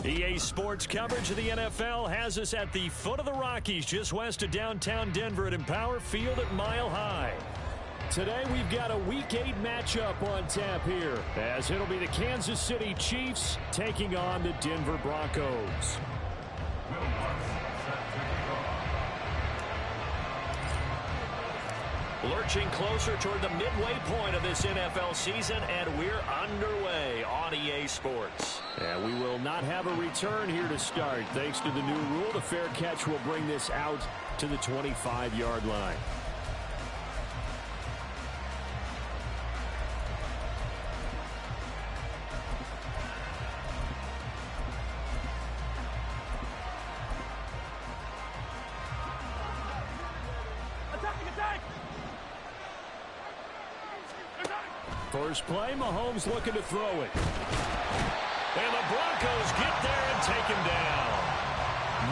EA Sports coverage of the NFL has us at the foot of the Rockies, just west of downtown Denver at Empower Field at Mile High. Today we've got a Week 8 matchup on tap here, as it'll be the Kansas City Chiefs taking on the Denver Broncos. Lurching closer toward the midway point of this NFL season, and we're underway on EA Sports. And we will not have a return here to start. Thanks to the new rule, the fair catch will bring this out to the 25-yard line. First play, Mahomes looking to throw it. And the Broncos get there and take him down.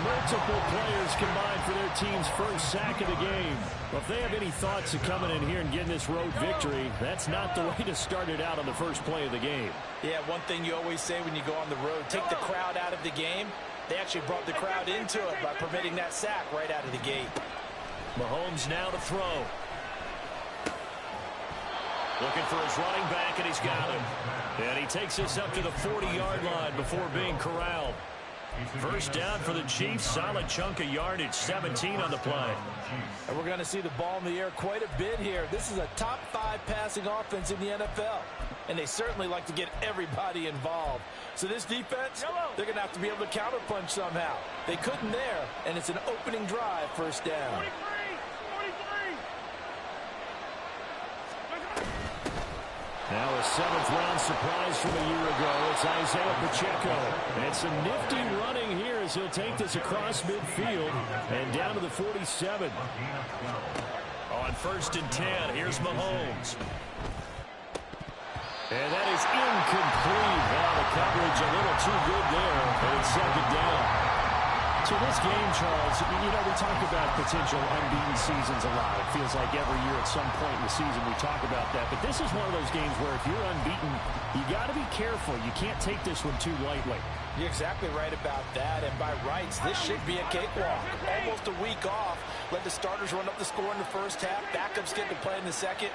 Multiple players combined for their team's first sack of the game. Well, if they have any thoughts of coming in here and getting this road victory, that's not the way to start it out on the first play of the game. Yeah, one thing you always say when you go on the road, take the crowd out of the game. They actually brought the crowd into it by permitting that sack right out of the gate. Mahomes now to throw. Looking for his running back, and he's got him. And he takes us up to the 40-yard line before being corralled. First down for the Chiefs. Solid chunk of yardage, 17 on the play. And we're going to see the ball in the air quite a bit here. This is a top 5 passing offense in the NFL. And they certainly like to get everybody involved. So this defense, they're going to have to be able to counterpunch somehow. They couldn't there, and it's an opening drive, first down. Now a 7th-round surprise from a year ago. It's Isaiah Pacheco. And some nifty running here as he'll take this across midfield and down to the 47. On 1st and 10, here's Mahomes. And that is incomplete. Well, the coverage a little too good there, and it's 2nd down. So this game, Charles, you know, we talk about potential unbeaten seasons a lot. It feels like every year at some point in the season we talk about that. But this is one of those games where if you're unbeaten, you got to be careful. You can't take this one too lightly. You're exactly right about that. And by rights, this should be a cakewalk. Almost a week off. Let the starters run up the score in the first half. Backups get to play in the second.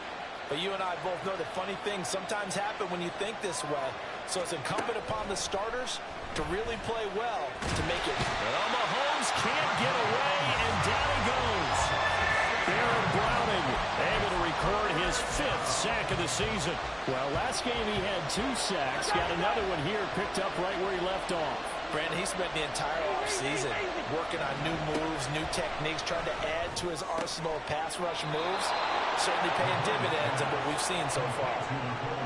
But you and I both know that funny things sometimes happen when you think this way. So it's incumbent upon the starters to really play well to make it. Well, Mahomes can't get away, and down he goes. Aaron Browning able to record his 5th sack of the season. Well, last game he had 2 sacks. Got another one here picked up right where he left off. Brandon, he spent the entire offseason working on new moves, new techniques, trying to add to his arsenal of pass rush moves. Certainly paying dividends of what we've seen so far.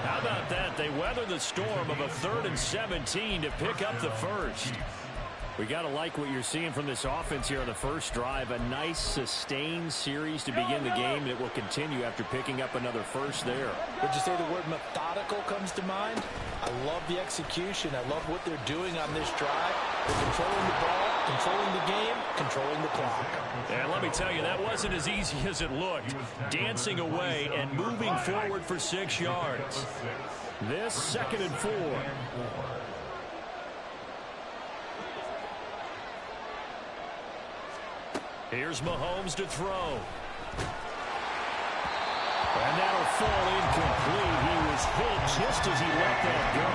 How about that? They weather the storm of a 3rd and 17 to pick up the first. We got to like what you're seeing from this offense here on the first drive. A nice, sustained series to begin the game that will continue after picking up another first there. Would you say the word methodical comes to mind? I love the execution. I love what they're doing on this drive. They're controlling the ball, controlling the game, controlling the clock. And let me tell you, that wasn't as easy as it looked. Dancing away and moving forward for 6 yards. This 2nd and 4. Here's Mahomes to throw. And that'll fall incomplete. He was hit just as he let that go.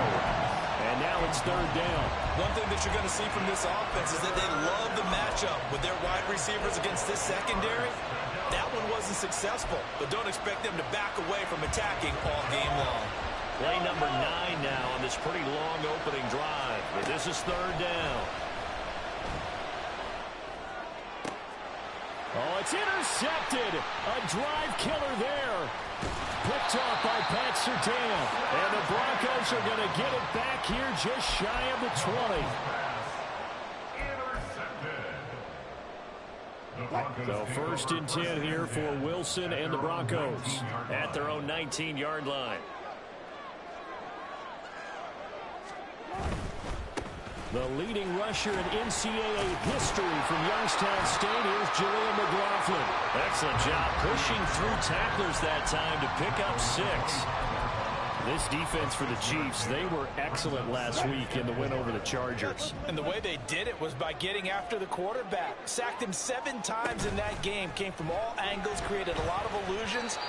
And now it's 3rd down. One thing that you're going to see from this offense is that they love the matchup with their wide receivers against this secondary. That one wasn't successful, but don't expect them to back away from attacking all game long. Play number 9 now on this pretty long opening drive. But this is 3rd down. Oh, it's intercepted. A drive killer there. Picked off by Pat Surtain. And the Broncos are going to get it back here just shy of the 20. So 1st and 10 here for Wilson and the Broncos at their own 19-yard line. The leading rusher in NCAA history from Youngstown State is Julian McLaughlin. Excellent job pushing through tacklers that time to pick up 6. This defense for the Chiefs, they were excellent last week in the win over the Chargers. And the way they did it was by getting after the quarterback. Sacked him 7 times in that game. Came from all angles, created a lot of illusions,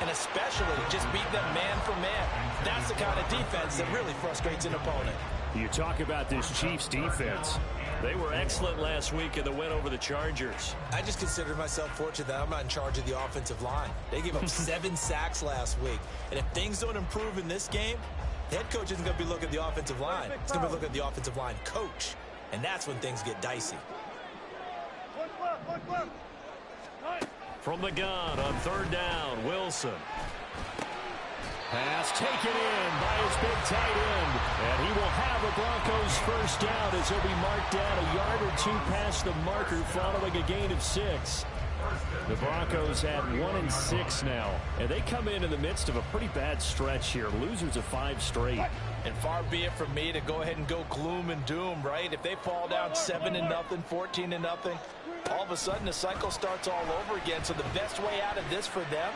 and especially just beat them man for man. That's the kind of defense that really frustrates an opponent. You talk about this Chiefs defense. They were excellent last week in the win over the Chargers. I just consider myself fortunate that I'm not in charge of the offensive line. They gave up 7 sacks last week. And if things don't improve in this game, the head coach isn't going to be looking at the offensive line. He's going to be looking at the offensive line coach. And that's when things get dicey. From the gun on 3rd down, Wilson. Pass taken in by his big tight end. And he will have a Broncos first down as he'll be marked down a yard or 2 past the marker following a gain of 6. The Broncos at 1-6 now. And they come in the midst of a pretty bad stretch here. Losers of 5 straight. And far be it from me to go ahead and go gloom and doom, right? If they fall down 7-0, 14-0, all of a sudden the cycle starts all over again. So the best way out of this for them,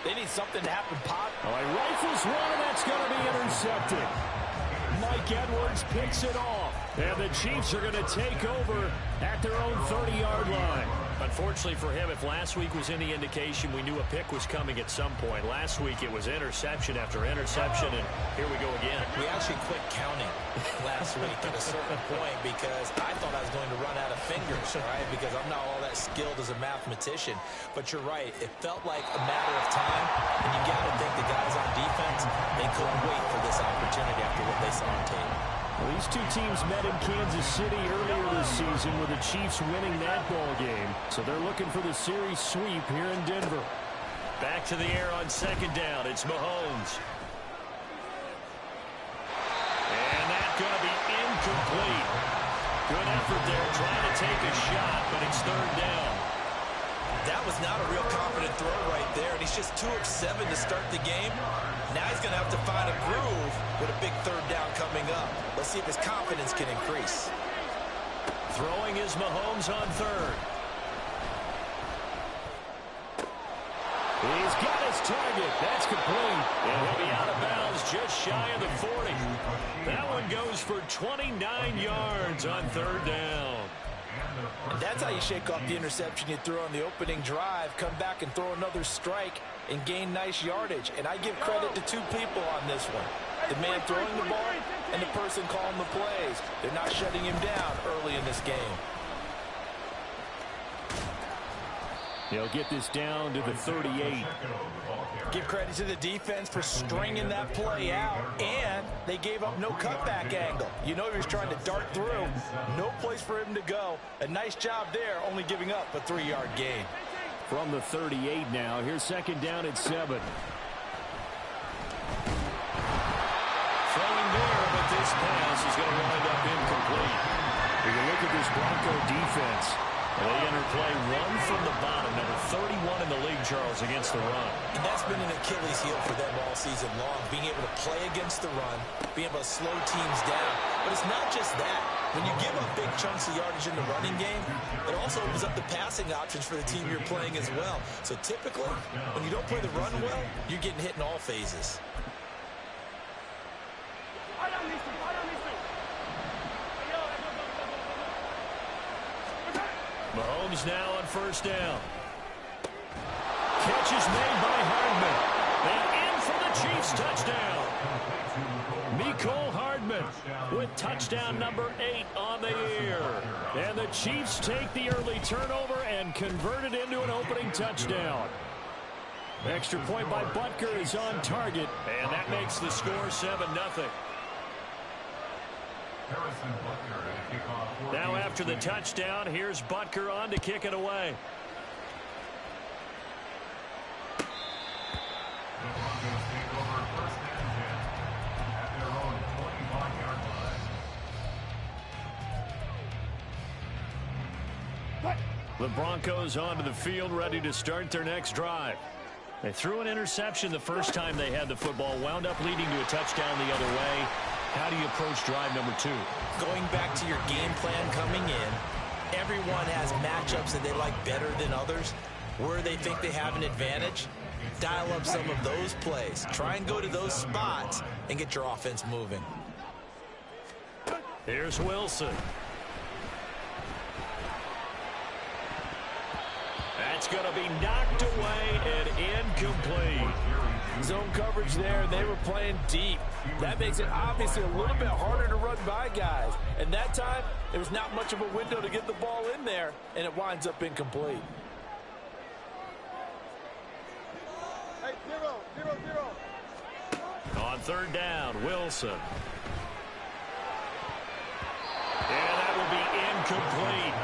they need something to happen pop. Oh, he rifles one, and that's going to be intercepted. Mike Edwards picks it off. And the Chiefs are going to take over at their own 30-yard line. Unfortunately for him, if last week was any indication, we knew a pick was coming at some point. Last week it was interception after interception, and here we go again. We actually quit counting last week at a certain point because I thought I was going to run out of fingers, right? Because I'm not all that skilled as a mathematician. But you're right. It felt like a matter of time, and you got to think the guys on defense, they couldn't wait for this opportunity after what they saw on tape. Well, these two teams met in Kansas City earlier this season with the Chiefs winning that ball game. So they're looking for the series sweep here in Denver. Back to the air on 2nd down. It's Mahomes. And that's going to be incomplete. Good effort there trying to take a shot, but it's 3rd down. That was not a real confident throw right there, and he's just 2 of 7 to start the game. Now he's going to have to find a groove with a big 3rd down coming up. Let's see if his confidence can increase. Throwing is Mahomes on 3rd. He's got his target. That's complete. And he'll be out of bounds just shy of the 40. That one goes for 29 yards on 3rd down. And that's how you shake off the interception you threw on the opening drive, come back and throw another strike and gain nice yardage. And I give credit to 2 people on this one. The man throwing the ball and the person calling the plays. They're not shutting him down early in this game. He'll get this down to the 38. Give credit to the defense for stringing that play out, and they gave up no cutback angle. You know he was trying to dart through. No place for him to go. A nice job there, only giving up a 3-yard gain. From the 38 now, here's 2nd down at 7. Throwing there, but this pass is going to wind up incomplete. When you look at this Bronco defense, they enter play 1 from the bottom, number 31 in the league, Charles, against the run. And that's been an Achilles heel for them all season long, being able to play against the run, being able to slow teams down. But it's not just that. When you give up big chunks of yardage in the running game, it also opens up the passing options for the team you're playing as well. So typically, when you don't play the run well, you're getting hit in all phases. Mahomes now on 1st down. Catch is made by Hardman. And in for the Chiefs touchdown. Mecole Hardman with touchdown number 8 on the year. And the Chiefs take the early turnover and convert it into an opening touchdown. Extra point by Butker is on target, and that makes the score 7-0. Now after the touchdown, here's Butker on to kick it away. The Broncos onto the field, ready to start their next drive. They threw an interception the first time they had the football, wound up leading to a touchdown the other way. How do you approach drive number 2? Going back to your game plan coming in, everyone has matchups that they like better than others, where they think they have an advantage. dial up some of those plays. Try and go to those spots and get your offense moving. Here's Wilson. That's going to be knocked away and incomplete. Zone coverage there, they were playing deep. That makes it obviously a little bit harder to run by guys. And that time, there was not much of a window to get the ball in there, and it winds up incomplete. Hey, 0-0-0. On third down, Wilson. And that will be incomplete.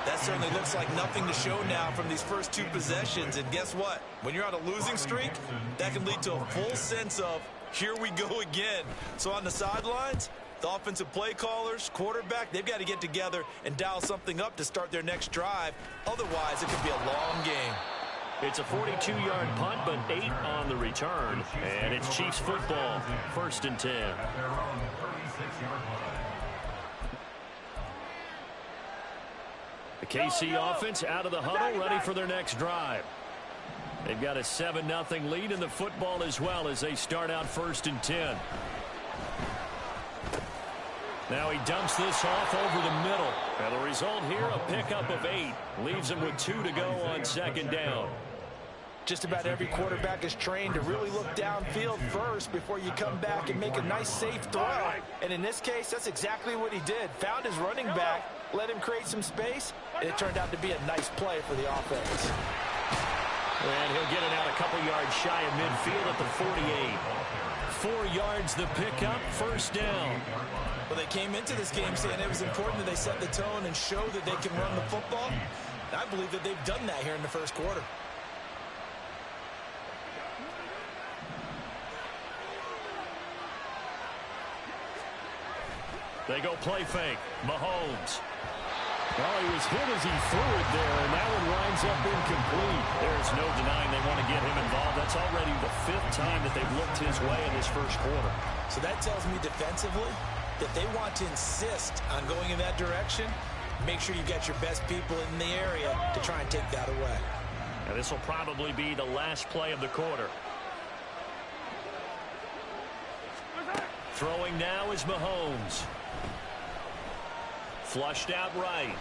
That certainly looks like nothing to show now from these first two possessions. And guess what? When you're on a losing streak, that can lead to a full sense of, here we go again. So on the sidelines, the offensive play callers, quarterback, they've got to get together and dial something up to start their next drive. Otherwise, it could be a long game. It's a 42-yard punt, but 8 on the return. And it's Chiefs football, 1st and 10. The KC offense out of the huddle, ready for their next drive. They've got a 7-0 lead in the football as well as they start out 1st and 10. Now he dumps this off over the middle. And the result here, a pickup of 8. Leaves him with 2 to go on 2nd down. Just about every quarterback is trained to really look downfield first before you come back and make a nice, safe throw. And in this case, that's exactly what he did. Found his running back, let him create some space, and it turned out to be a nice play for the offense. And he'll get it out a couple yards shy of midfield at the 48. 4 yards the pickup, 1st down. Well, they came into this game saying it was important that they set the tone and show that they can run the football. And I believe that they've done that here in the first quarter. They go play fake. Mahomes. Well, he was hit as he threw it there, and that one winds up incomplete. There's no denying they want to get him involved. That's already the 5th time that they've looked his way in this first quarter. So that tells me defensively that they want to insist on going in that direction. Make sure you've got your best people in the area to try and take that away. Now, this will probably be the last play of the quarter. Throwing now is Mahomes. Flushed out right.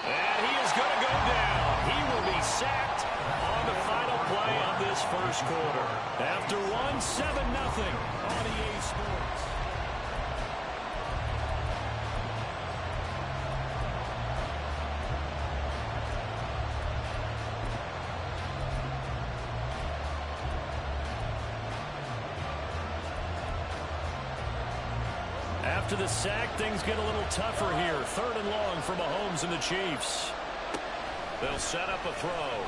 And he is going to go down. He will be sacked on the final play of this first quarter. After 7-0 on EA Sports. After the sack, things get a little tougher here. 3rd and long for Mahomes and the Chiefs. They'll set up a throw.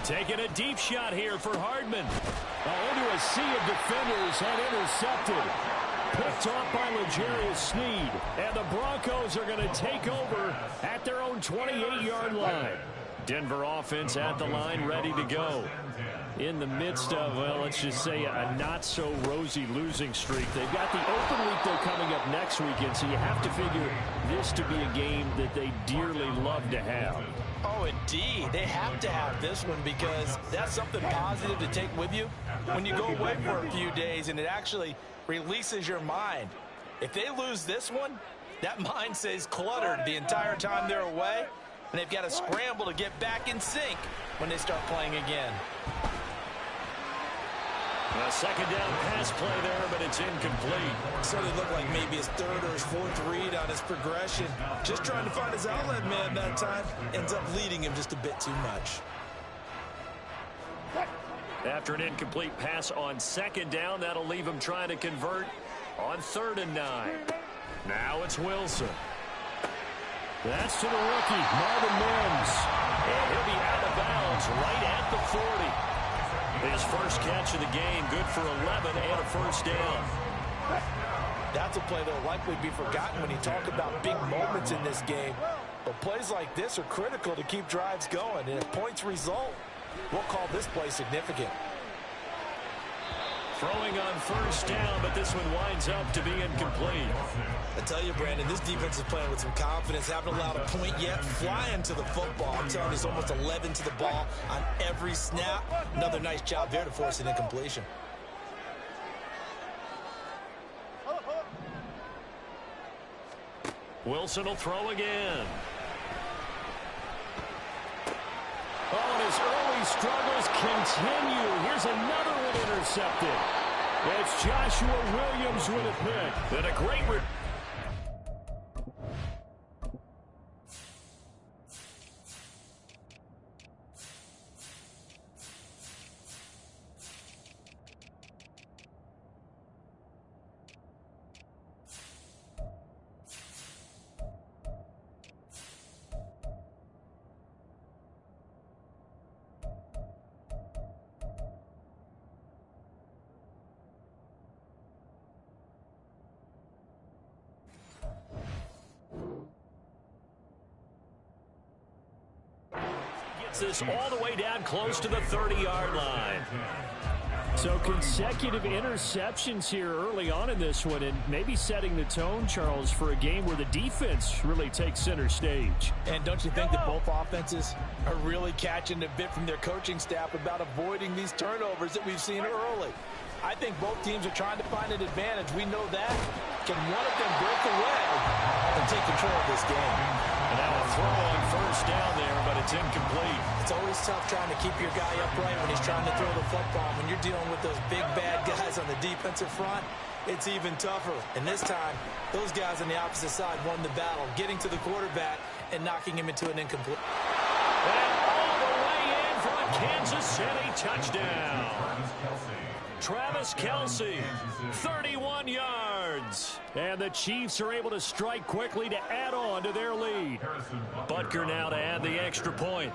Taking a deep shot here for Hardman. Into a sea of defenders and intercepted. Picked off by L'Jarius Sneed. And the Broncos are going to take over at their own 28-yard line. Denver offense at the line, ready to go. In the midst of, well, let's just say a not-so-rosy losing streak. They've got the open week, though, coming up next weekend, so you have to figure this to be a game that they dearly love to have. Oh, indeed. They have to have this one because that's something positive to take with you when you go away for a few days, and it actually releases your mind. If they lose this one, that mind stays cluttered the entire time they're away, and they've got to scramble to get back in sync when they start playing again. A 2nd down pass play there, but it's incomplete. Certainly looked like maybe his 3rd or his 4th read on his progression. Just trying to find his outlet man that time. Ends up leading him just a bit too much. After an incomplete pass on 2nd down, that'll leave him trying to convert on 3rd and 9. Now it's Wilson. That's to the rookie, Marvin Mims. And he'll be out of bounds right at the 40. His first catch of the game, good for 11 and a 1st down. That's a play that will likely be forgotten when you talk about big moments in this game. But plays like this are critical to keep drives going. And if points result, we'll call this play significant. Throwing on first down, but this one winds up to be incomplete. I tell you, Brandon, this defense is playing with some confidence. Haven't allowed a point yet. Flying to the football. I'm telling you, it's almost 11 to the ball on every snap. Another nice job there to force an incompletion. Wilson will throw again. Oh, and his early struggles continue. Here's another one intercepted. It's Joshua Williams with a pick. And a great this all the way down close to the 30-yard line. So consecutive interceptions here early on in this one, and maybe setting the tone, Charles, for a game where the defense really takes center stage. And don't you think that both offenses are really catching a bit from their coaching staff about avoiding these turnovers that we've seen early? I think both teams are trying to find an advantage. We know that. Can one of them break away and take control of this game? And now a throw on first down there, but it's incomplete. It's always tough trying to keep your guy upright when he's trying to throw the football. When you're dealing with those big, bad guys on the defensive front, it's even tougher. And this time, those guys on the opposite side won the battle, getting to the quarterback and knocking him into an incomplete. And all the way in for a Kansas City touchdown. Travis Kelce, 31 yards. And the Chiefs are able to strike quickly to add on to their lead. Butker now to add the extra point.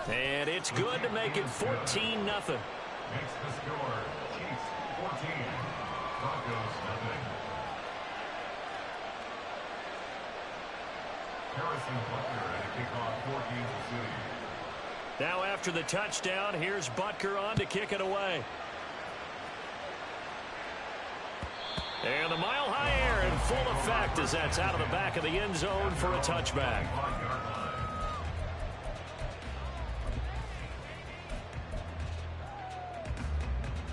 And it's good to make it 14-0. Makes the score Chiefs 14, Broncos nothing. Harrison Butker and a kickoff for Kansas City. Now after the touchdown, here's Butker on to kick it away. And the mile-high air in full effect as that's out of the back of the end zone for a touchback.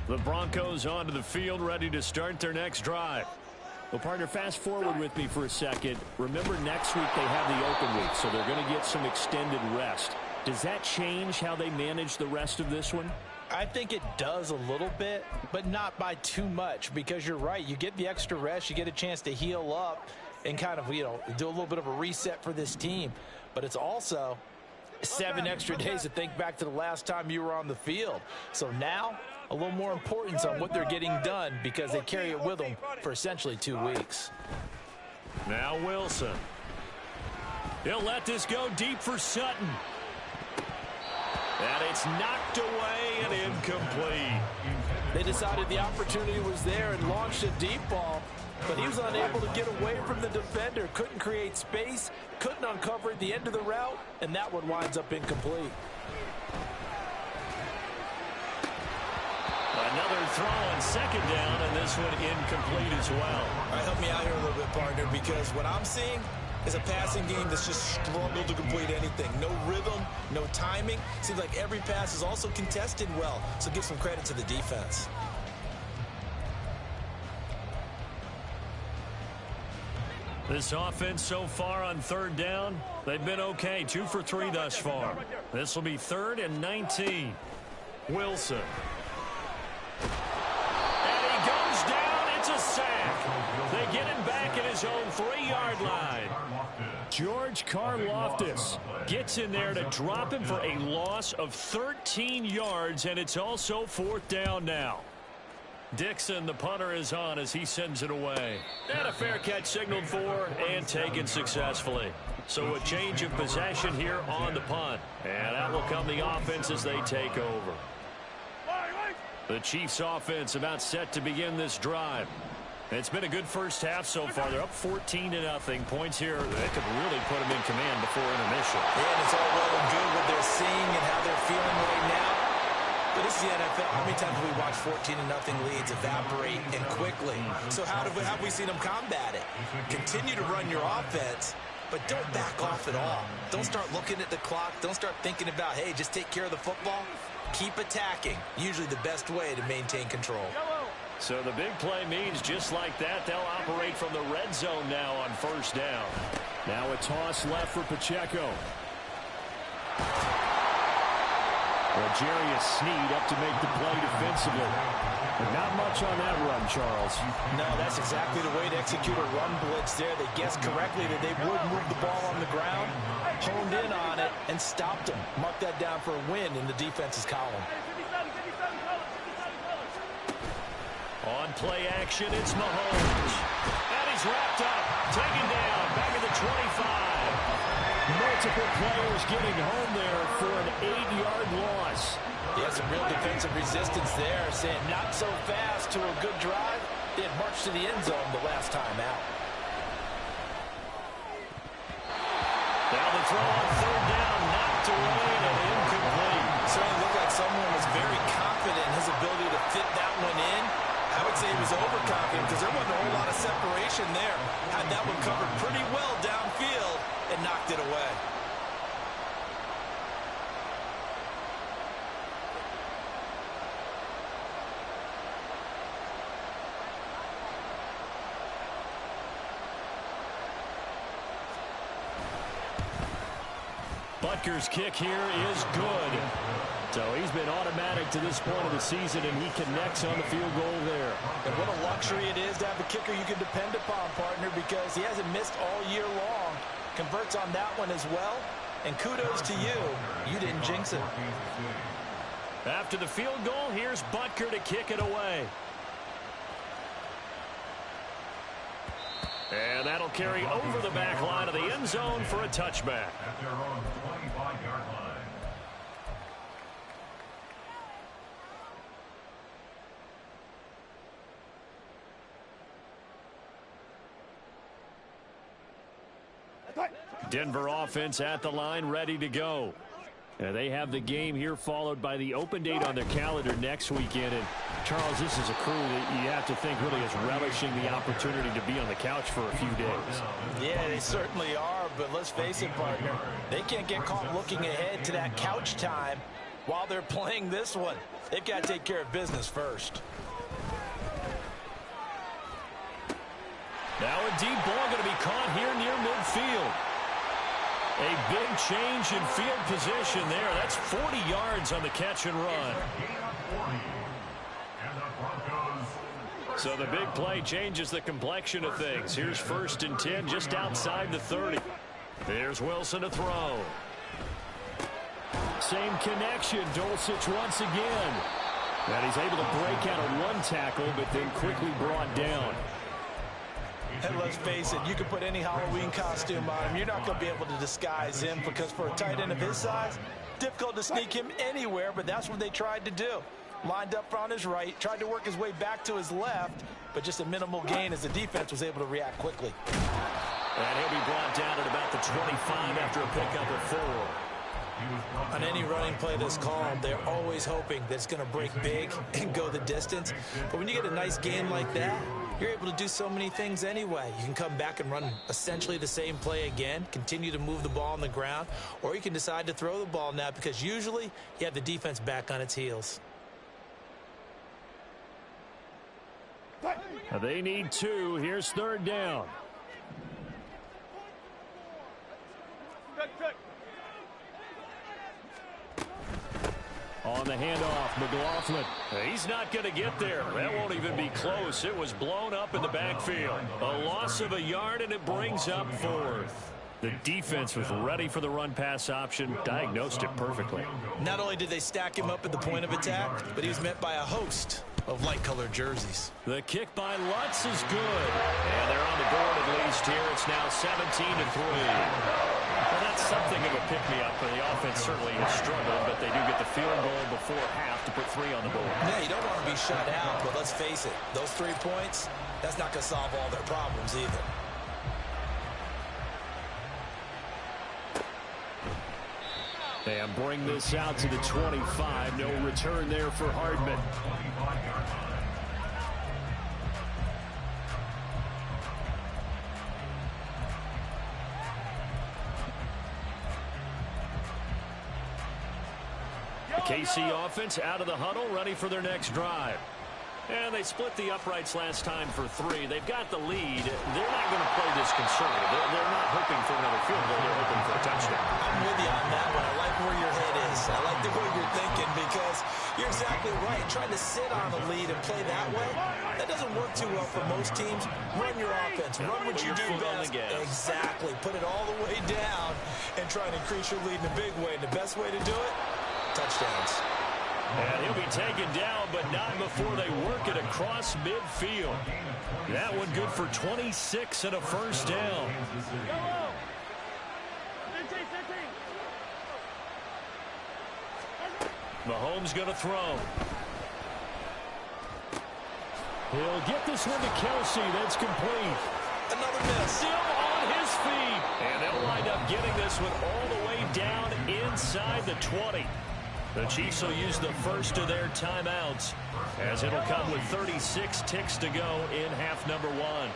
The Broncos onto the field, ready to start their next drive. Well, partner, fast forward with me for a second. Remember, next week they have the open week, so they're going to get some extended rest. Does that change how they manage the rest of this one? I think it does a little bit, but not by too much, because you're right. You get the extra rest. You get a chance to heal up and kind of, do a little bit of a reset for this team. But it's also 7 extra days to think back to the last time you were on the field. So now, a little more importance on what they're getting done because they carry it with them for essentially 2 weeks. Now Wilson. He'll let this go deep for Sutton. And it's knocked away and incomplete. They decided the opportunity was there and launched a deep ball, but he was unable to get away from the defender. Couldn't create space, couldn't uncover at the end of the route, and that one winds up incomplete. Another throw on second down, and this one incomplete as well. All right, help me out here a little bit, partner, because what I'm seeing is a passing game that's just struggled to complete anything. No rhythm, no timing. Seems like every pass is also contested well, so give some credit to the defense. This offense so far on third down, they've been okay. 2 for 3 thus far. This will be 3rd and 19. Wilson. And he goes down. It's a sack. They get him back at his own 3-yard line. George Karlaftis gets in there to drop him for a loss of 13 yards, and it's also 4th down now. Dixon, the punter, is on as he sends it away. And a fair catch signaled for and taken successfully. So a change of possession here on the punt. And out will come the offense as they take over. The Chiefs offense about set to begin this drive. It's been a good first half so far. They're up 14-0. Points here that could really put them in command before intermission. Yeah, and it's all well and good what they're seeing and how they're feeling right now. But this is many times have we watched 14-0 leads evaporate and quickly? So how have we seen them combat it? Continue to run your offense, but don't back off at all. Don't start looking at the clock. Don't start thinking about, hey, just take care of the football. Keep attacking. Usually the best way to maintain control. So the big play means just like that, they'll operate from the red zone now on first down. Now a toss left for Pacheco. L'Jarius Sneed up to make the play defensively. But not much on that run, Charles. No, that's exactly the way to execute a run blitz there. They guessed correctly that they would move the ball on the ground, honed in on it, and stopped them. Mark that down for a win in the defense's column. On play action, it's Mahomes. And he's wrapped up, taken down, back at the 25. Multiple players getting home there for an 8-yard loss. Yeah, some real defensive resistance there, saying not so fast to a good drive. They had marched to the end zone the last time out. Now the throw on third down, knocked away and incomplete. Certainly looked like someone was very confident in his ability to fit that one in. I would say he was overconfident because there wasn't a whole lot of separation there. Had that one covered pretty well downfield and knocked it away. Butker's kick here is good. So he's been automatic to this point of the season, and he connects on the field goal there. And what a luxury it is to have a kicker you can depend upon, partner, because he hasn't missed all year long. Converts on that one as well. And kudos to you. You didn't jinx it. After the field goal, here's Butker to kick it away. And that'll carry over the back line of the end zone for a touchback. At their own 25-yard line. Denver offense at the line, ready to go. And they have the game here followed by the open date on their calendar next weekend. And Charles, this is a crew that you have to think really is relishing the opportunity to be on the couch for a few days. Yeah, they certainly are, but let's face it, partner. They can't get caught looking ahead to that couch time while they're playing this one. They've got to take care of business first. Now a deep ball going to be caught here near midfield. A big change in field position there. That's 40 yards on the catch and run. So the big play changes the complexion of things. Here's 1st and 10 just outside the 30. There's Wilson to throw. Same connection. Dulcich once again. And he's able to break out of one tackle, but then quickly brought down. And let's face it, you can put any Halloween costume on him. You're not going to be able to disguise him because for a tight end of his size, difficult to sneak him anywhere, but that's what they tried to do. Lined up on his right, tried to work his way back to his left, but just a minimal gain as the defense was able to react quickly. And he'll be brought down at about the 25 after a pickup of 4. On any running play that's called, they're always hoping that it's going to break big and go the distance. But when you get a nice gain like that, you're able to do so many things anyway. You can come back and run essentially the same play again, continue to move the ball on the ground, or you can decide to throw the ball now because usually you have the defense back on its heels. They need 2. Here's 3rd down. On the handoff, McLaughlin. He's not going to get there. That won't even be close. It was blown up in the backfield. A loss of a yard, and it brings up 4th. The defense was ready for the run-pass option, diagnosed it perfectly. Not only did they stack him up at the point of attack, but he was met by a host of light-colored jerseys. The kick by Lutz is good. And they're on the board at least here. It's now 17-3. Well, that's something of a pick-me-up, and the offense certainly has struggled, but they do get the field goal before half to put 3 on the board. Yeah, you don't want to be shut out, but let's face it, those 3 points, that's not going to solve all their problems either. And bring this out to the 25. No return there for Hardman. KC offense out of the huddle, ready for their next drive. And they split the uprights last time for 3. They've got the lead. They're not going to play this conservative. They're not hoping for another field goal. They're hoping for a touchdown. I'm with you on that one. I like where your head is. I like the way you're thinking because you're exactly right. Trying to sit on a lead and play that way, that doesn't work too well for most teams. Run your offense. Run what you do best. Exactly. Put it all the way down and try and increase your lead in a big way. And the best way to do it, touchdowns. And he'll be taken down, but not before they work it across midfield. That one good for 26 and a first down. Mahomes going to throw. He'll get this one to Kelsey. That's complete. Another miss. Still on his feet. And they'll wind up getting this one all the way down inside the 20. The Chiefs will use the first of their timeouts as it'll come with 36 ticks to go in half number 1.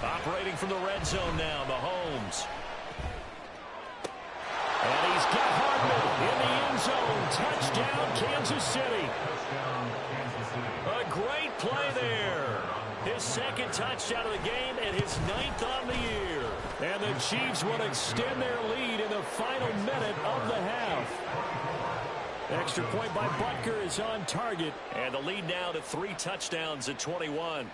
Operating from the red zone now, Mahomes. And he's got Hardman in the end zone. Touchdown, Kansas City. A great play there. His second touchdown of the game and his 9th on the year. And the Chiefs will extend their lead in the final minute of the half. Extra point by Butker is on target. And the lead now to 3 touchdowns at 21.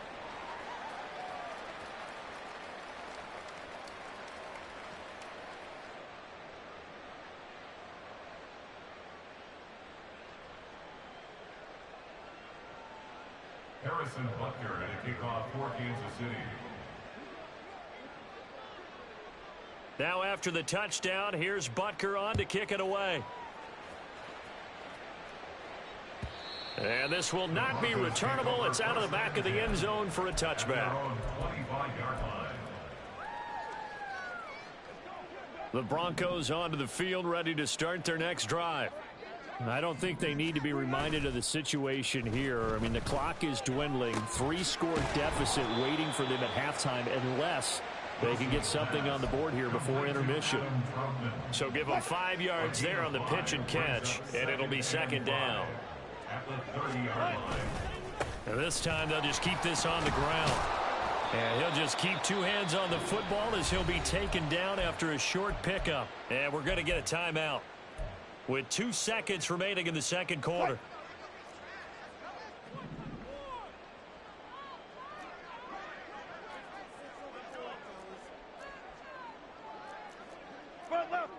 Harrison Butker at a kickoff for Kansas City. Now after the touchdown, here's Butker on to kick it away. And this will not be returnable. It's out of the back of the end zone for a touchback. The Broncos onto the field, ready to start their next drive. I don't think they need to be reminded of the situation here. I mean, the clock is dwindling. 3-score deficit waiting for them at halftime unless they can get something on the board here before intermission. So give them 5 yards there on the pitch and catch, and it'll be second down. And this time they'll just keep this on the ground. And he'll just keep 2 hands on the football as he'll be taken down after a short pickup. And we're going to get a timeout with 2 seconds remaining in the second quarter. Front left.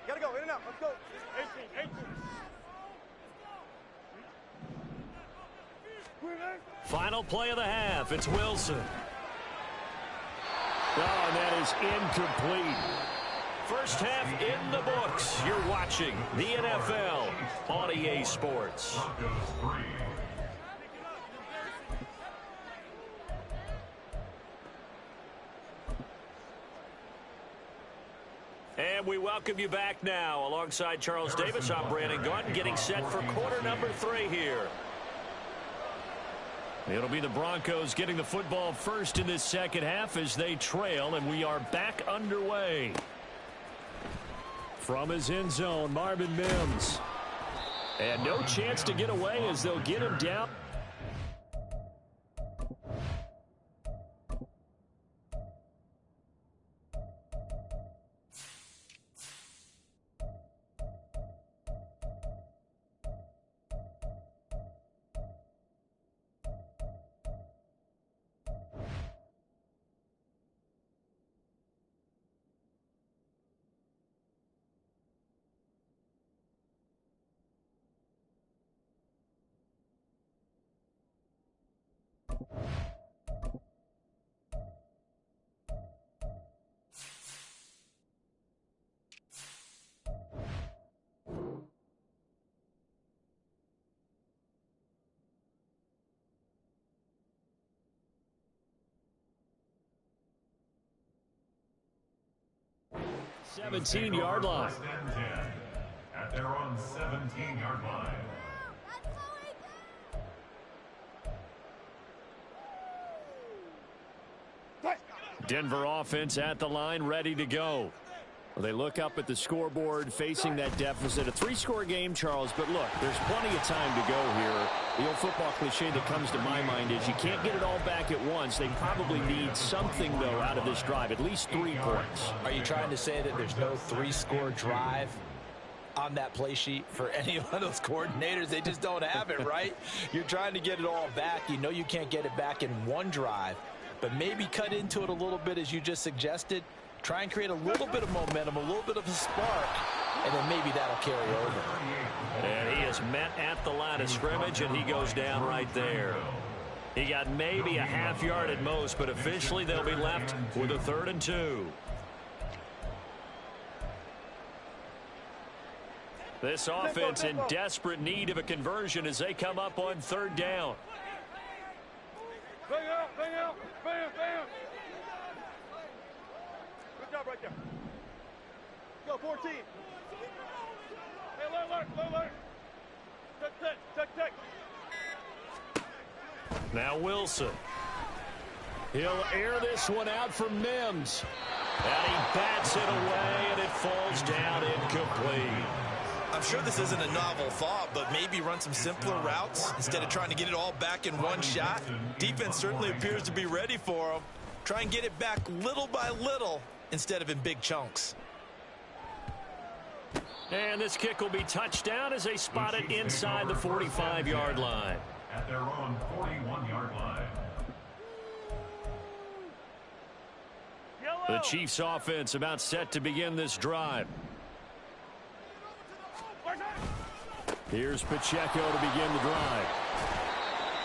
Gotta go, in and out. Let's go. 18. Final play of the half. It's Wilson. Oh, and that is incomplete. First half in the books. You're watching the NFL on EA Sports. And we welcome you back now. Alongside Charles Davis, I'm Brandon Gaunton, getting set for quarter number 3 here. It'll be the Broncos getting the football first in this second half as they trail, and we are back underway. From his end zone, Marvin Mims. And no chance to get away as they'll get him down. 17-yard line. First and 10 at their own 17-yard line. Denver offense at the line, ready to go. Well, they look up at the scoreboard, facing that deficit. A 3-score game, Charles, but look, there's plenty of time to go here. The old football cliche that comes to my mind is you can't get it all back at once. They probably need something, though, out of this drive, at least 3 points. Are you trying to say that there's no 3-score drive on that play sheet for any of those coordinators? They just don't have it, right? You're trying to get it all back. You know you can't get it back in one drive, but maybe cut into it a little bit, as you just suggested. Try and create a little bit of momentum, a little bit of a spark, and then maybe that'll carry over. And he is met at the line of scrimmage, and he goes down right there. He got maybe a half yard at most, but officially they'll be left with a 3rd and 2. This offense in desperate need of a conversion as they come up on 3rd down. Bang out, bang out, bang, bang. Good job right there. Go, 14. Hey, alert. Check. Now Wilson. He'll air this one out for Mims. And he bats it away, and it falls down incomplete. I'm sure this isn't a novel thought, but maybe run some simpler routes instead of trying to get it all back in one shot. Defense certainly appears to be ready for him. Try and get it back little by little instead of in big chunks. And this kick will be touchdown as they spot it inside the 45-yard line. At their own 41-yard line. The Chiefs offense about set to begin this drive. Here's Pacheco to begin the drive.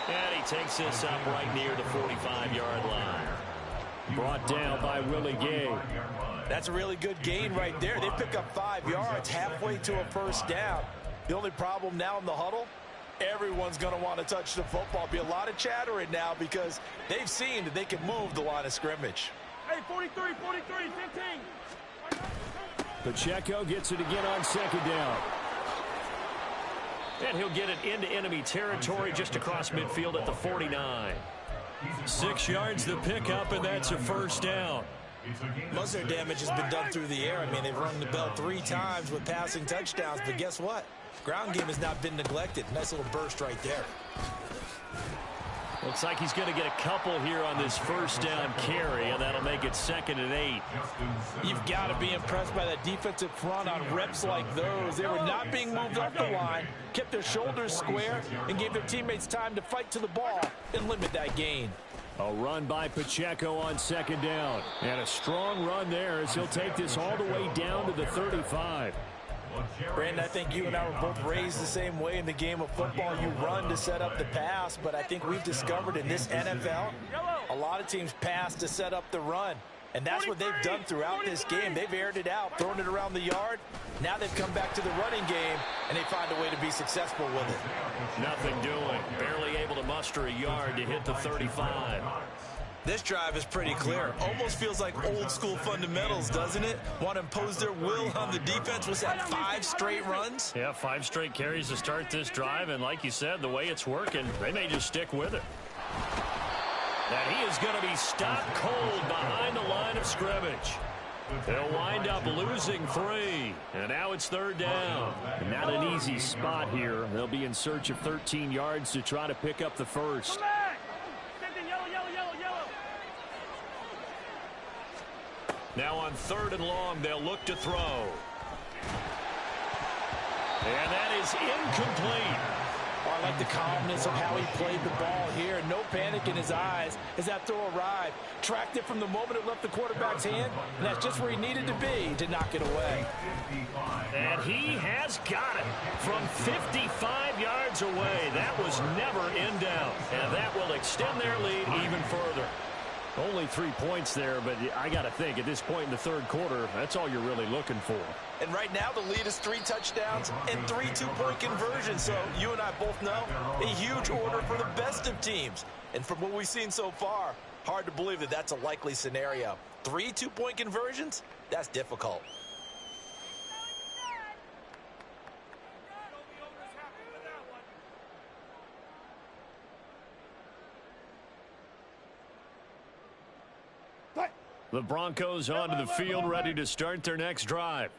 And he takes this up right near the 45-yard line. Brought down by Willie Gay. That's a really good gain right there. They pick up 5 yards halfway to a first down. The only problem now in the huddle, everyone's going to want to touch the football. Be a lot of chattering now because they've seen that they can move the line of scrimmage. Hey, 43, 15. Pacheco gets it again on 2nd down. And he'll get it into enemy territory just across midfield at the 49. 6 yards the pickup, and that's a first down. Most of their damage has been done through the air. I mean, they've rung the bell 3 times with passing touchdowns, but guess what? Ground game has not been neglected. Nice little burst right there. Looks like he's going to get a couple here on this first down carry, and that'll make it 2nd and 8. You've got to be impressed by that defensive front on reps like those. They were not being moved off the line, kept their shoulders square, and gave their teammates time to fight to the ball and limit that gain. A run by Pacheco on 2nd down. And a strong run there as he'll take this all the way down to the 35. Brandon, I think you and I were both raised the same way in the game of football. You run to set up the pass, but I think we've discovered in this NFL, a lot of teams pass to set up the run. And that's what they've done throughout this game. They've aired it out, thrown it around the yard. Now they've come back to the running game, and they find a way to be successful with it. Nothing doing. Barely able to muster a yard to hit the 35. This drive is pretty clear. Almost feels like old school fundamentals, doesn't it? Want to impose their will on the defense. Was that 5 straight runs? Yeah, 5 straight carries to start this drive. And like you said, the way it's working, they may just stick with it. And he is going to be stopped cold behind the line of scrimmage. They'll wind up losing 3. And now it's 3rd down. Not an easy spot here. They'll be in search of 13 yards to try to pick up the first. Now on 3rd and long, they'll look to throw. And that is incomplete. Oh, I like the calmness of how he played the ball here. No panic in his eyes as that throw arrived. Tracked it from the moment it left the quarterback's hand, and that's just where he needed to be to knock it away. And he has got it from 55 yards away. That was never in doubt, and that will extend their lead even further. Only 3 points there, but I got to think at this point in the 3rd quarter, that's all you're really looking for. And right now the lead is 3 touchdowns and 3 two-point conversions. So you and I both know a huge order for the best of teams. And from what we've seen so far, hard to believe that that's a likely scenario. 3 two-point conversions? That's difficult. The Broncos onto the field, ready to start their next drive.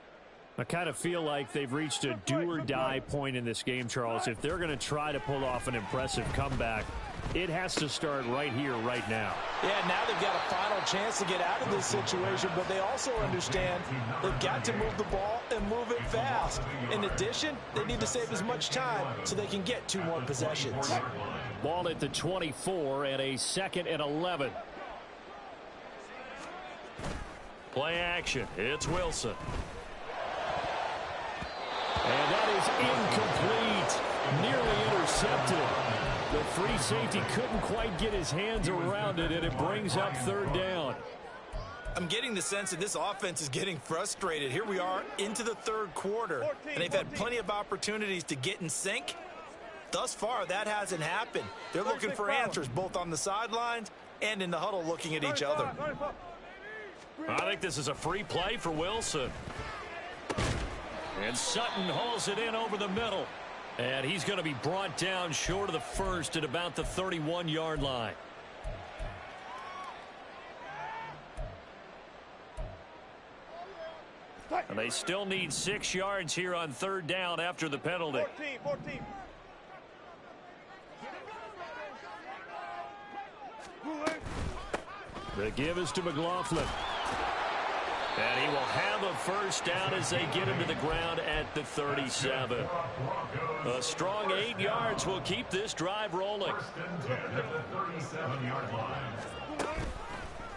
I kind of feel like they've reached a do-or-die point in this game, Charles. If they're going to try to pull off an impressive comeback, it has to start right here, right now. Yeah, now they've got a final chance to get out of this situation, but they also understand they've got to move the ball and move it fast. In addition, they need to save as much time so they can get 2 more possessions. Ball at the 24 and a 2nd and 11. Play action. It's Wilson. And that is incomplete. Nearly intercepted. The free safety couldn't quite get his hands around it, and it brings up 3rd down. I'm getting the sense that this offense is getting frustrated. Here we are into the 3rd quarter, and they've had plenty of opportunities to get in sync. Thus far, that hasn't happened. They're looking for answers both on the sidelines and in the huddle looking at each other. I think this is a free play for Wilson. And Sutton hauls it in over the middle. And he's going to be brought down short of the first at about the 31-yard line. And they still need 6 yards here on 3rd down after the penalty. 14. The give is to McLaughlin. And he will have a 1st down as they get him to the ground at the 37. A strong 8 yards will keep this drive rolling.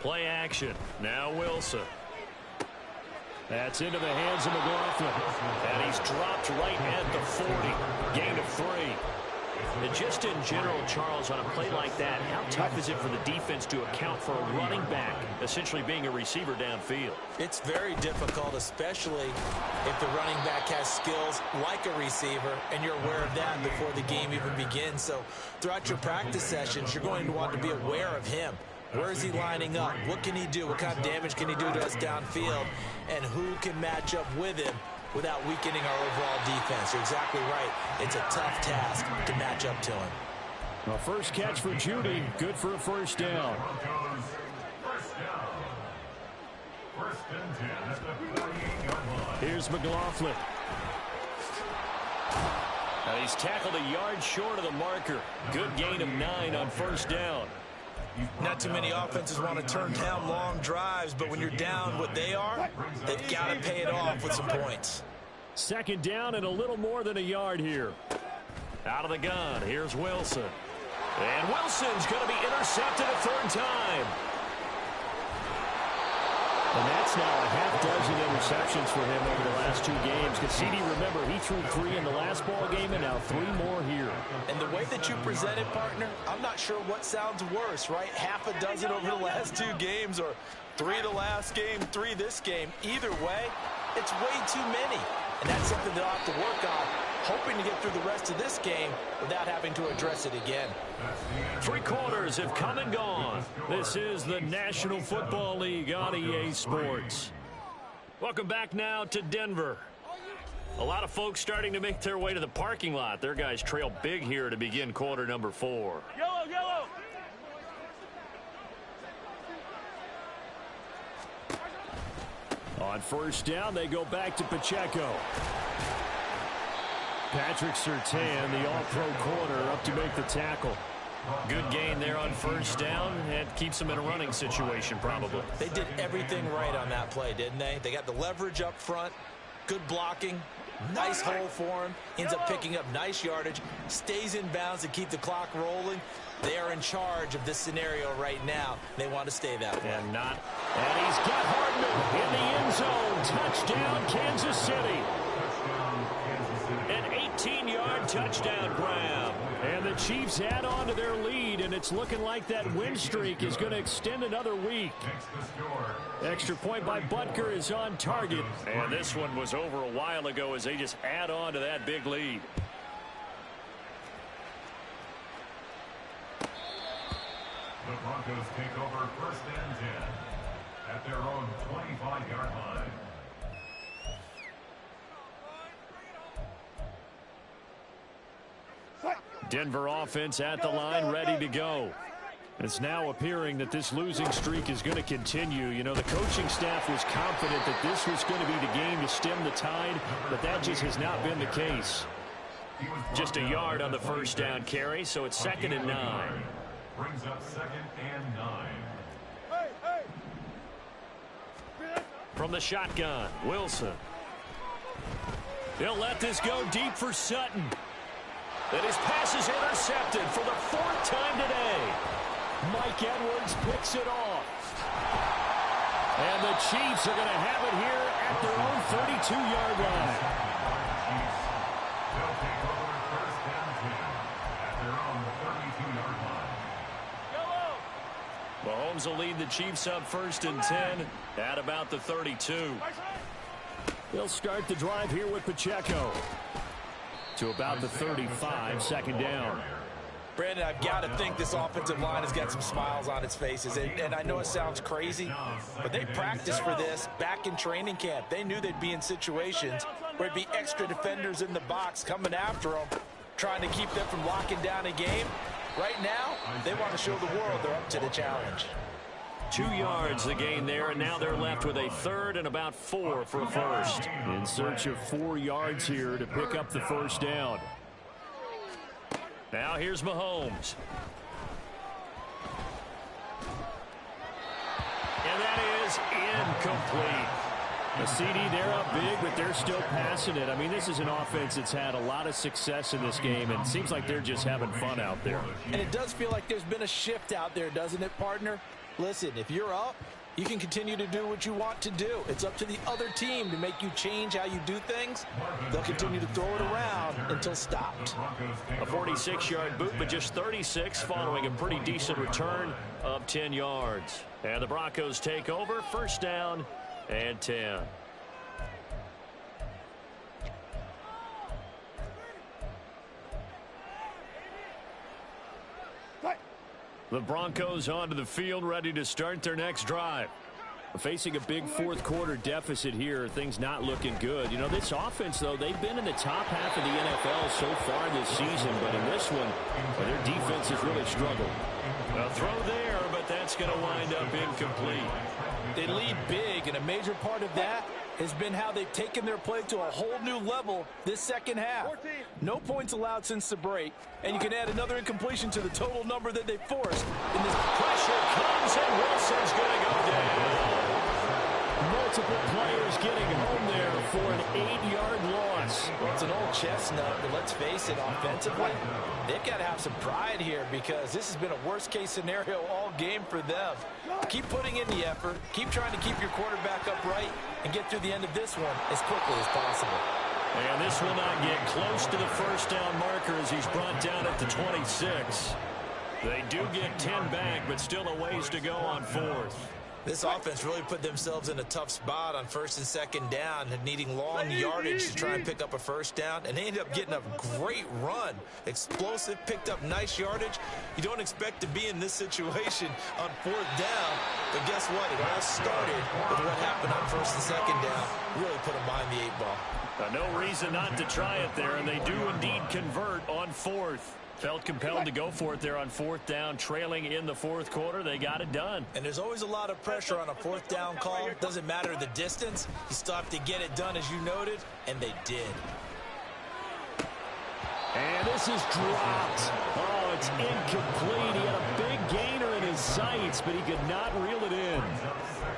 Play action. Now Wilson. That's into the hands of McLaughlin. And he's dropped right at the 40. Gain of 3. And just in general, Charles, on a play like that, how tough is it for the defense to account for a running back essentially being a receiver downfield? It's very difficult, especially if the running back has skills like a receiver, and you're aware of that before the game even begins. So throughout your practice sessions, you're going to want to be aware of him. Where is he lining up? What can he do? What kind of damage can he do to us downfield? And who can match up with him without weakening our overall defense? You're exactly right. It's a tough task to match up to him. Well, first catch for Judy. Good for a 1st down. Here's McLaughlin. And he's tackled a yard short of the marker. Good gain of 9 on 1st down. Not too many offenses want to turn down long drives, but when you're down what they are, they've got to pay it off with some points. 2nd down and a little more than a yard here. Out of the gun, here's Wilson. And Wilson's going to be intercepted a 3rd time. And that's now a half-dozen interceptions for him over the last 2 games. Because CD, remember, he threw 3 in the last ball game and now 3 more here. And the way that you present it, partner, I'm not sure what sounds worse, right? Half a dozen over the last 2 games, or 3 the last game, 3 this game. Either way, it's way too many. And that's something they'll have to work on, hoping to get through the rest of this game without having to address it again. 3 quarters have come and gone. This is the National Football League on EA Sports. Welcome back now to Denver. A lot of folks starting to make their way to the parking lot. Their guys trail big here to begin quarter number 4. Yellow. On 1st down, they go back to Pacheco. Patrick Surtain, the all-pro corner, up to make the tackle. Good gain there on 1st down, and keeps him in a running situation probably. They did everything right on that play, didn't they? They got the leverage up front, good blocking, nice hole for him, ends up picking up nice yardage, stays in bounds to keep the clock rolling. They are in charge of this scenario right now. They want to stay that way. And he's got Hardman in the end zone. Touchdown, Kansas City. An 18-yard touchdown grab. And the Chiefs add on to their lead, and it's looking like that win streak is going to extend another week. Extra point by Butker is on target. And this one was over a while ago as they just add on to that big lead. The Broncos take over 1st and 10 at their own 25-yard line. Denver offense at the line, ready to go. It's now appearing that this losing streak is going to continue. You know, the coaching staff was confident that this was going to be the game to stem the tide, but that just has not been the case. Just a yard on the first down carry, so it's 2nd and 9. Brings up 2nd and 9. From the shotgun, Wilson. They'll let this go deep for Sutton. And his pass is intercepted for the 4th time today. Mike Edwards picks it off. And the Chiefs are going to have it here at their own 32-yard line. They'll take over 1st and 10 at their own 32-yard line. Mahomes will lead the Chiefs up 1st and 10 at about the 32. They'll start the drive here with Pacheco. To about the 35, 2nd down. Brandon, I've got to think this offensive line has got some smiles on its faces. And I know it sounds crazy, but they practiced for this back in training camp. They knew they'd be in situations where there'd be extra defenders in the box coming after them, trying to keep them from locking down a game. Right now, they want to show the world they're up to the challenge. 2 yards the gain there, and now they're left with a 3rd and about 4 for a first. In search of 4 yards here to pick up the first down. Now here's Mahomes. And that is incomplete. A CD, they're up big, but they're still passing it. I mean, this is an offense that's had a lot of success in this game, and it seems like they're just having fun out there. And it does feel like there's been a shift out there, doesn't it, partner? Listen, if you're up, you can continue to do what you want to do. It's up to the other team to make you change how you do things. They'll continue to throw it around until stopped. A 46-yard boot, but just 36 following a pretty decent return of 10 yards. And the Broncos take over, 1st down and 10. The Broncos onto the field, ready to start their next drive. Facing a big 4th quarter deficit here, things not looking good. You know, this offense, though, they've been in the top half of the NFL so far this season, but in this one, their defense has really struggled. A throw there, but that's going to wind up incomplete. They lead big, and a major part of that has been how they've taken their play to a whole new level this second half. No points allowed since the break, and you can add another incompletion to the total number that they forced. And this pressure comes, and Wilson's going to go down. Multiple players getting home there for an 8-yard loss. Well, it's an old chestnut, but let's face it, offensively, they've got to have some pride here because this has been a worst-case scenario all game for them. Keep putting in the effort. Keep trying to keep your quarterback upright and get through the end of this one as quickly as possible. And this will not get close to the first down marker as he's brought down at the 26. They do get 10 back, but still a ways to go on 4th. This offense really put themselves in a tough spot on 1st and 2nd down and needing long yardage to try and pick up a first down, and they ended up getting a great run. Explosive, picked up nice yardage. You don't expect to be in this situation on 4th down, but guess what? It all started with what happened on 1st and 2nd down. Really put them behind the 8 ball. No reason not to try it there, and they do indeed convert on 4th. Felt compelled to go for it there on 4th down, trailing in the 4th quarter. They got it done. And there's always a lot of pressure on a 4th down call. Doesn't matter the distance. You still have to get it done, as you noted, and they did. And this is dropped. Oh, it's incomplete. He had a big gainer in his sights, but he could not reel it in.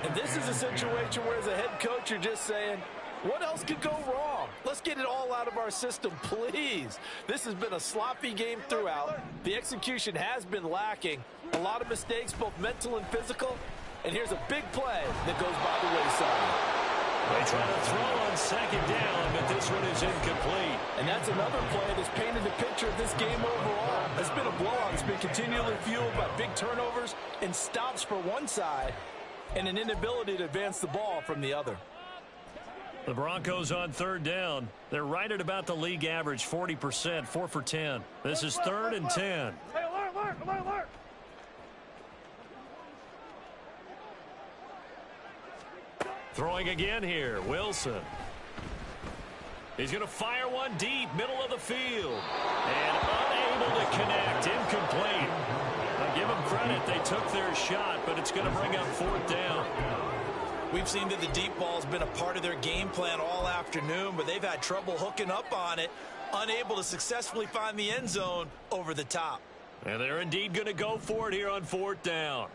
And this is a situation where, as a head coach, you're just saying, what else could go wrong? Let's get it all out of our system, please. This has been a sloppy game throughout. The execution has been lacking. A lot of mistakes, both mental and physical. And here's a big play that goes by the wayside. They try to throw on 2nd down, but this one is incomplete. And that's another play that's painted the picture of this game overall. It's been a blowout. It's been continually fueled by big turnovers and stops for one side and an inability to advance the ball from the other. The Broncos on 3rd down. They're right at about the league average, 40%, 4 for 10. This is 3rd and 10. Hey, alert. Throwing again here, Wilson. He's going to fire one deep, middle of the field. And unable to connect, incomplete. I'll give him credit credit. They took their shot, but it's going to bring up 4th down. We've seen that the deep ball has been a part of their game plan all afternoon, but they've had trouble hooking up on it, unable to successfully find the end zone over the top. And they're indeed going to go for it here on 4th down.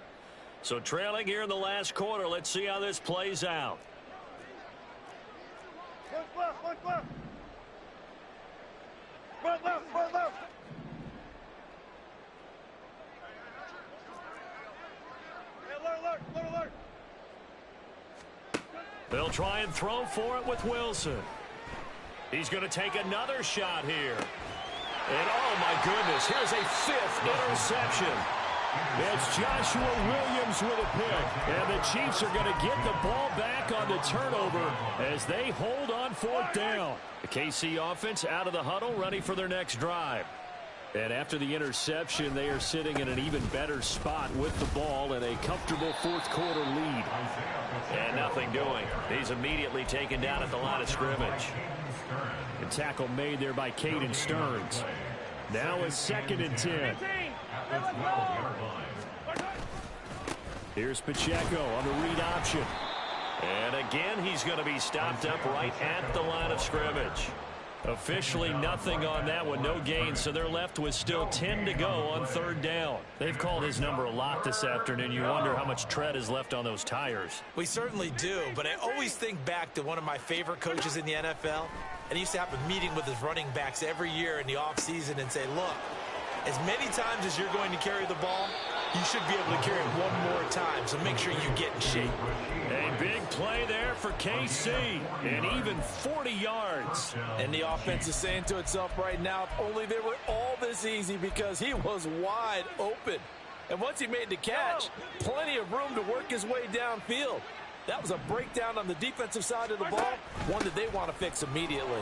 So trailing here in the last quarter. Let's see how this plays out. They'll try and throw for it with Wilson. He's going to take another shot here. And oh my goodness, here's a 5th interception. It's Joshua Williams with a pick. And the Chiefs are going to get the ball back on the turnover as they hold on 4th down. The KC offense out of the huddle, ready for their next drive. And after the interception, they are sitting in an even better spot with the ball and a comfortable 4th quarter lead. And nothing doing. He's immediately taken down at the line of scrimmage. A tackle made there by Caden Stearns. Now a 2nd and 10. Here's Pacheco on the read option. And again, he's going to be stopped up right at the line of scrimmage. Officially nothing on that one, no gain, so they're left with still 10 to go on 3rd down. They've called his number a lot this afternoon. You wonder how much tread is left on those tires. We certainly do, but I always think back to one of my favorite coaches in the NFL, and he used to have a meeting with his running backs every year in the offseason and say, look, as many times as you're going to carry the ball, you should be able to carry it one more time, so make sure you get in shape. A big play there for KC, and even 40 yards. And the offense is saying to itself right now, if only they were all this easy, because he was wide open. And once he made the catch, plenty of room to work his way downfield. That was a breakdown on the defensive side of the ball, one that they want to fix immediately.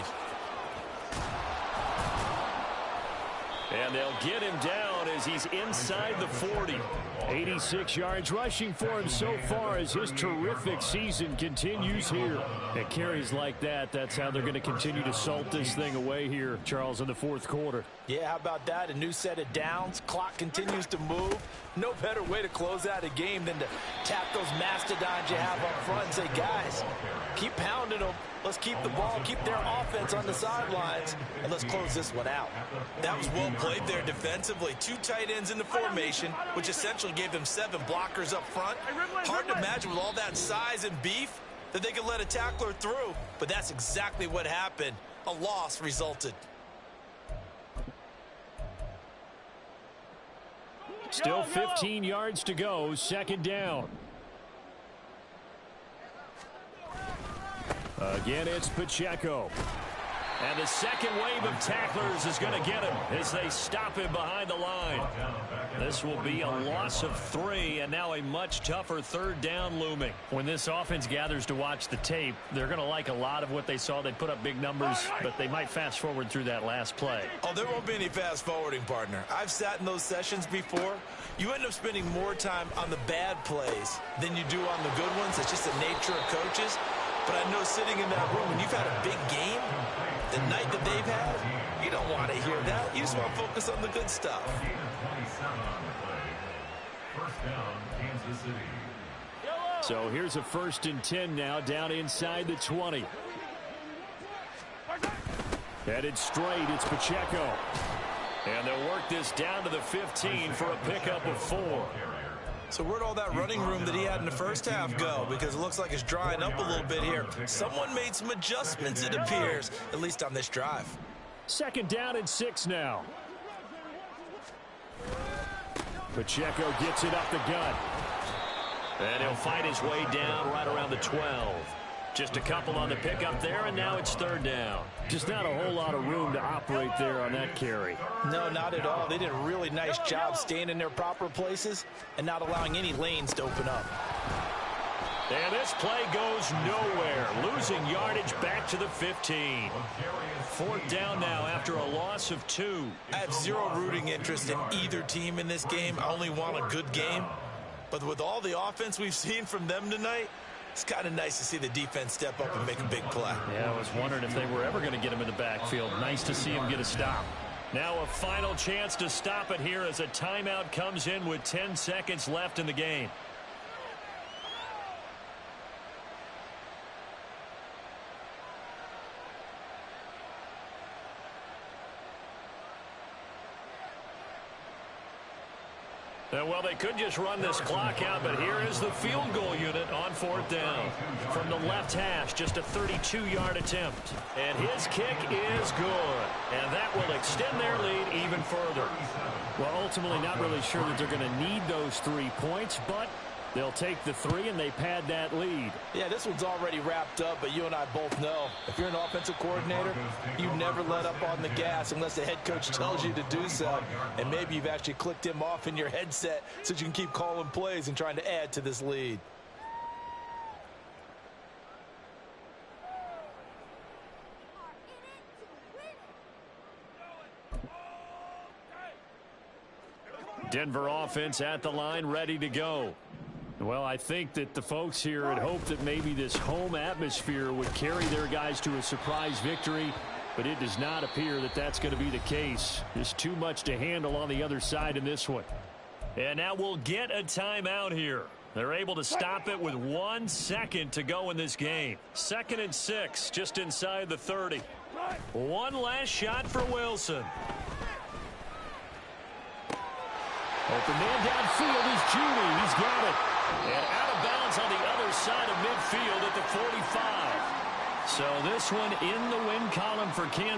And they'll get him down as he's inside the 40. 86 yards rushing for him so far as his terrific season continues here. At carries like that, that's how they're going to continue to salt this thing away here, Charles, in the 4th quarter. Yeah, how about that? A new set of downs. Clock continues to move. No better way to close out a game than to tap those mastodons you have up front and say, guys, keep pounding them. Let's keep the ball, keep their offense on the sidelines, and let's close this one out. That was well played there defensively. 2 tight ends in the formation, which essentially gave them 7 blockers up front. Hard to imagine with all that size and beef that they could let a tackler through, but that's exactly what happened. A loss resulted. Still 15 yards to go, 2nd down. Again, it's Pacheco. And the second wave of tacklers is going to get him as they stop him behind the line. This will be a loss of 3, and now a much tougher 3rd down looming. When this offense gathers to watch the tape, they're going to like a lot of what they saw. They put up big numbers, but they might fast forward through that last play. Oh, there won't be any fast forwarding, partner. I've sat in those sessions before. You end up spending more time on the bad plays than you do on the good ones. It's just the nature of coaches. But I know sitting in that room, when you've had a big game, the night that they've had, you don't want to hear that. You just want to focus on the good stuff. So here's a 1st and 10 now, down inside the 20. Headed straight, it's Pacheco. And they'll work this down to the 15 for a pickup of 4. So where'd all that running room that he had in the first half go? Because it looks like it's drying up a little bit here. Someone made some adjustments, it appears, at least on this drive. 2nd down and 6 now. Pacheco gets it up the gut. And he'll fight his way down right around the 12. Just a couple on the pickup there, and now it's 3rd down. Just not a whole lot of room to operate there on that carry. No, not at all. They did a really nice job staying in their proper places and not allowing any lanes to open up. And this play goes nowhere. Losing yardage back to the 15. 4th down now after a loss of 2. I have zero rooting interest in either team in this game. I only want a good game. But with all the offense we've seen from them tonight, it's kind of nice to see the defense step up and make a big play. Yeah, I was wondering if they were ever going to get him in the backfield. Nice to see him get a stop. Now a final chance to stop it here as a timeout comes in with 10 seconds left in the game. Well, they could just run this clock out, but here is the field goal unit on 4th down. From the left hash, just a 32-yard attempt. And his kick is good. And that will extend their lead even further. Well, ultimately not really sure that they're going to need those 3 points, but they'll take the 3 and they pad that lead. Yeah, this one's already wrapped up, but you and I both know if you're an offensive coordinator, you never let up on the gas unless the head coach tells you to do so. And maybe you've actually clicked him off in your headset so you can keep calling plays and trying to add to this lead. Denver offense at the line, ready to go. Well, I think that the folks here had hoped that maybe this home atmosphere would carry their guys to a surprise victory, but it does not appear that that's going to be the case. There's too much to handle on the other side in this one. And now we'll get a timeout here. They're able to stop it with 1 second to go in this game. 2nd and 6, just inside the 30. One last shot for Wilson. Open man downfield is Judy. He's got it. And out of bounds on the other side of midfield at the 45. So this one in the win column for Kansas.